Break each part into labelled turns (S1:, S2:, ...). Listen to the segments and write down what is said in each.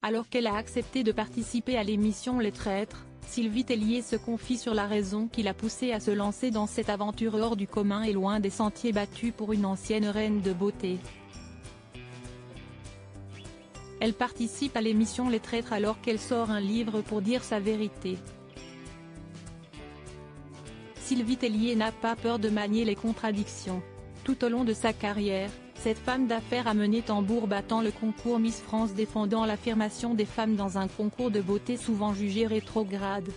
S1: Alors qu'elle a accepté de participer à l'émission Les Traîtres, Sylvie Tellier se confie sur la raison qui l'a poussée à se lancer dans cette aventure hors du commun et loin des sentiers battus pour une ancienne reine de beauté. Elle participe à l'émission Les Traîtres alors qu'elle sort un livre pour dire sa vérité. Sylvie Tellier n'a pas peur de manier les contradictions. Tout au long de sa carrière, cette femme d'affaires a mené tambour battant le concours Miss France défendant l'affirmation des femmes dans un concours de beauté souvent jugé rétrograde.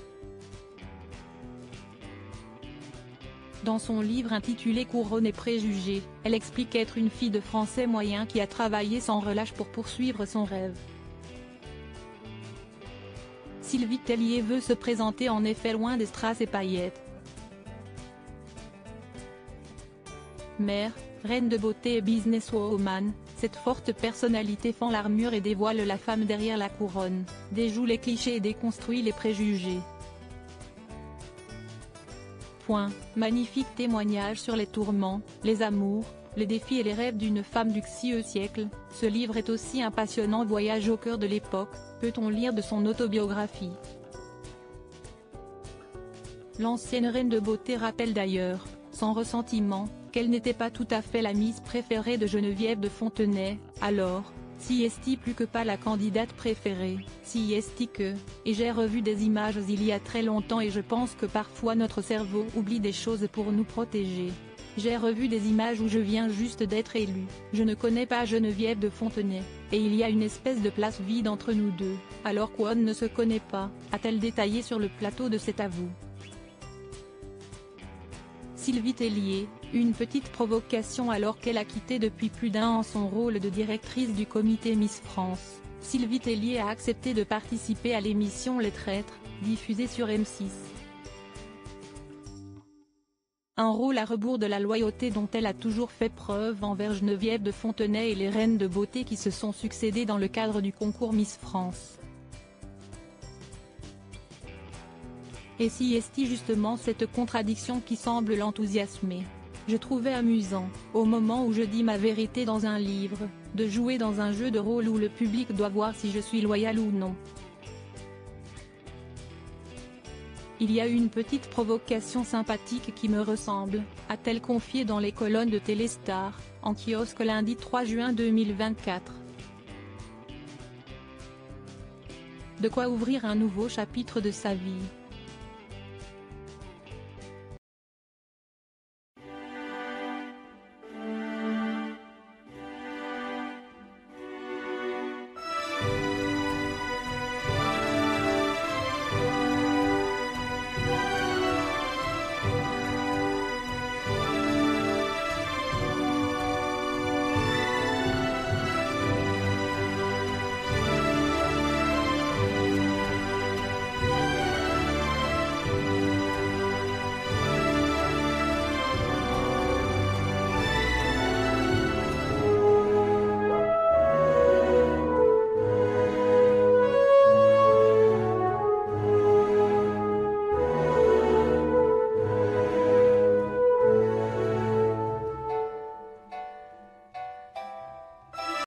S1: Dans son livre intitulé Couronne et préjugés, elle explique être une fille de Français moyen qui a travaillé sans relâche pour poursuivre son rêve. Sylvie Tellier veut se présenter en effet loin des strass et paillettes. Mère, reine de beauté et businesswoman, cette forte personnalité fend l'armure et dévoile la femme derrière la couronne, déjoue les clichés et déconstruit les préjugés. Magnifique témoignage sur les tourments, les amours, les défis et les rêves d'une femme du XXe siècle, ce livre est aussi un passionnant voyage au cœur de l'époque, peut-on lire de son autobiographie. L'ancienne reine de beauté rappelle d'ailleurs, sans ressentiment, qu'elle n'était pas tout à fait la Miss préférée de Geneviève de Fontenay, alors, si est plus que pas la candidate préférée, si est que, et j'ai revu des images il y a très longtemps et je pense que parfois notre cerveau oublie des choses pour nous protéger. J'ai revu des images où je viens juste d'être élue, je ne connais pas Geneviève de Fontenay, et il y a une espèce de place vide entre nous deux, alors qu'on ne se connaît pas, a-t-elle détaillé sur le plateau de C'est à vous. Sylvie Tellier, une petite provocation alors qu'elle a quitté depuis plus d'un an son rôle de directrice du comité Miss France, Sylvie Tellier a accepté de participer à l'émission Les Traîtres, diffusée sur M6. Un rôle à rebours de la loyauté dont elle a toujours fait preuve envers Geneviève de Fontenay et les reines de beauté qui se sont succédées dans le cadre du concours Miss France. Et si est justement cette contradiction qui semble l'enthousiasmer. Je trouvais amusant, au moment où je dis ma vérité dans un livre, de jouer dans un jeu de rôle où le public doit voir si je suis loyale ou non. Il y a une petite provocation sympathique qui me ressemble, a-t-elle confié dans les colonnes de Téléstar, en kiosque lundi 3 juin 2024. De quoi ouvrir un nouveau chapitre de sa vie.